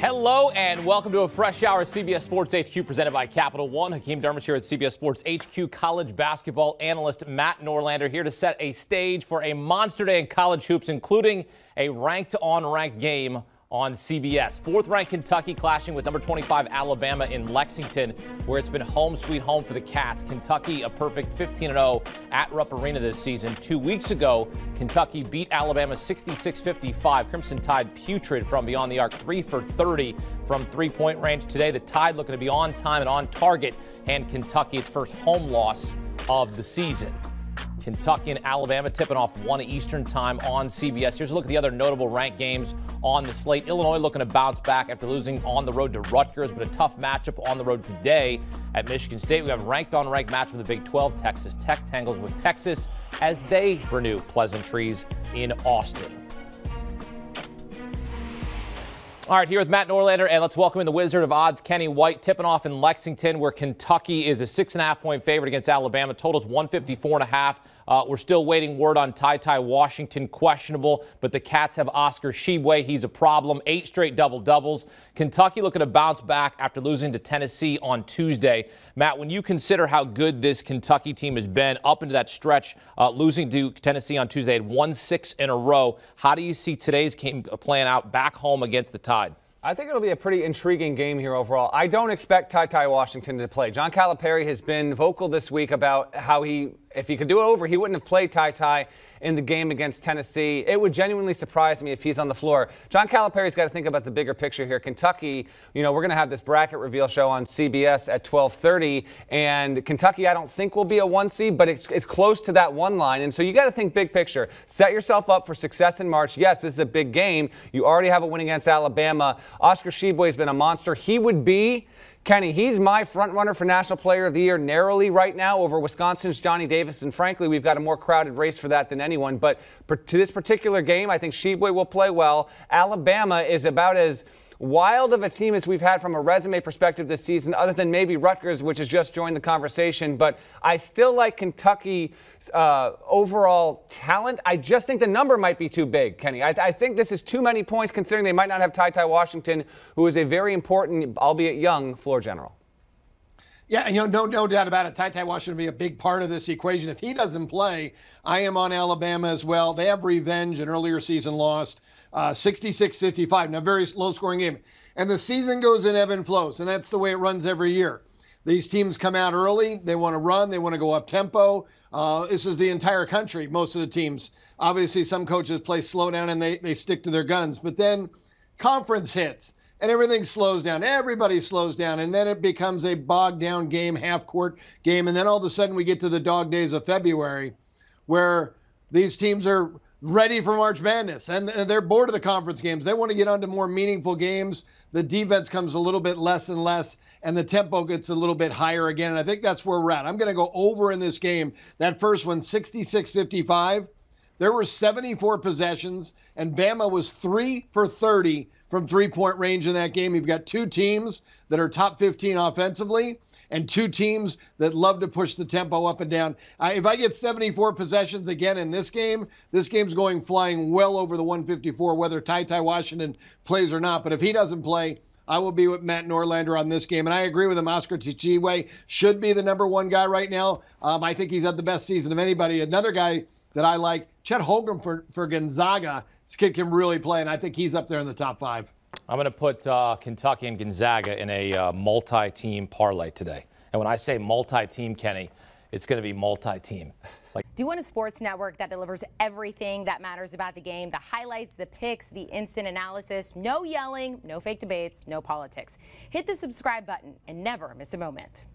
Hello and welcome to a fresh hour of CBS Sports HQ presented by Capital One. Hakeem Dermott here at CBS Sports HQ. College basketball analyst Matt Norlander here to set a stage for a monster day in college hoops, including a ranked-on-ranked game on CBS. Fourth-ranked Kentucky clashing with number 25 Alabama in Lexington, where it's been home sweet home for the Cats. Kentucky a perfect 15-0 at Rupp Arena this season. 2 weeks ago, Kentucky beat Alabama 66-55. Crimson Tide putrid from beyond the arc, 3 for 30 from three-point range. Today, the Tide looking to be on time and on target, and Kentucky its first home loss of the season. Kentucky and Alabama tipping off 1 Eastern time on CBS. Here's a look at the other notable ranked games on the slate. Illinois looking to bounce back after losing on the road to Rutgers, but a tough matchup on the road today at Michigan State. We have ranked-on-ranked match with the Big 12. Texas Tech tangles with Texas as they renew pleasantries in Austin. All right, here with Matt Norlander, and let's welcome in the Wizard of Odds, Kenny White, tipping off in Lexington, where Kentucky is a 6.5-point favorite against Alabama. Total's 154.5. We're still waiting word on Ty Washington, questionable, but the Cats have Oscar Tshiebwe. He's a problem. 8 straight double-doubles. Kentucky looking to bounce back after losing to Tennessee on Tuesday. Matt, when you consider how good this Kentucky team has been up into that stretch, losing to Tennessee on Tuesday, had won 6 in a row. How do you see today's game playing out back home against the Tide? I think it'll be a pretty intriguing game here overall. I don't expect Ty Washington to play. John Calipari has been vocal this week about how if he could do it over, he wouldn't have played Ty in the game against Tennessee. It would genuinely surprise me if he's on the floor. John Calipari's got to think about the bigger picture here. Kentucky, we're going to have this bracket reveal show on CBS at 12:30, and Kentucky I don't think will be a 1 seed, but it's close to that 1 line. And so you got to think big picture. Set yourself up for success in March. Yes, this is a big game. You already have a win against Alabama. Oscar Tshiebwe has been a monster. He would be, Kenny, he's my front runner for National Player of the Year narrowly right now over Wisconsin's Johnny Davis, and frankly, we've got a more crowded race for that than anyone. But to this particular game, I think Tshiebwe will play well. Alabama is about as wild of a team as we've had from a resume perspective this season, other than maybe Rutgers, which has just joined the conversation. But I still like Kentucky's overall talent. I just think the number might be too big, Kenny. I think this is too many points considering they might not have Ty Washington, who is a very important, albeit young, floor general. Yeah, no doubt about it. Ty Washington will be a big part of this equation. If he doesn't play, I am on Alabama as well. They have revenge, an earlier season lost. 66-55, now very low-scoring game. And the season goes in ebb and flows, and that's the way it runs every year. These teams come out early. They want to run. They want to go up-tempo. This is the entire country, most of the teams. Obviously, some coaches play slow down, and they stick to their guns. But then conference hits, and everything slows down. Everybody slows down, and then it becomes a bogged-down game, half-court game. And then all of a sudden we get to the dog days of February where these teams are ready for March Madness, and they're bored of the conference games. They want to get on to more meaningful games. The defense comes a little bit less and less, and the tempo gets a little bit higher again, and I think that's where we're at. I'm going to go over in this game. That first one, 66-55. There were 74 possessions, and Bama was 3 for 30 from three-point range in that game. You've got 2 teams that are top 15 offensively, and 2 teams that love to push the tempo up and down. If I get 74 possessions again in this game's going flying well over the 154, whether Ty Washington plays or not. But if he doesn't play, I will be with Matt Norlander on this game. And I agree with him. Oscar Tshiebwe should be the #1 guy right now. I think he's had the best season of anybody. Another guy that I like, Chet Holmgren for Gonzaga. This kid can really play, and I think he's up there in the top 5. I'm going to put Kentucky and Gonzaga in a multi-team parlay today. And when I say multi-team, Kenny, it's going to be multi-team. Do you want a sports network that delivers everything that matters about the game? The highlights, the picks, the instant analysis, no yelling, no fake debates, no politics. Hit the subscribe button and never miss a moment.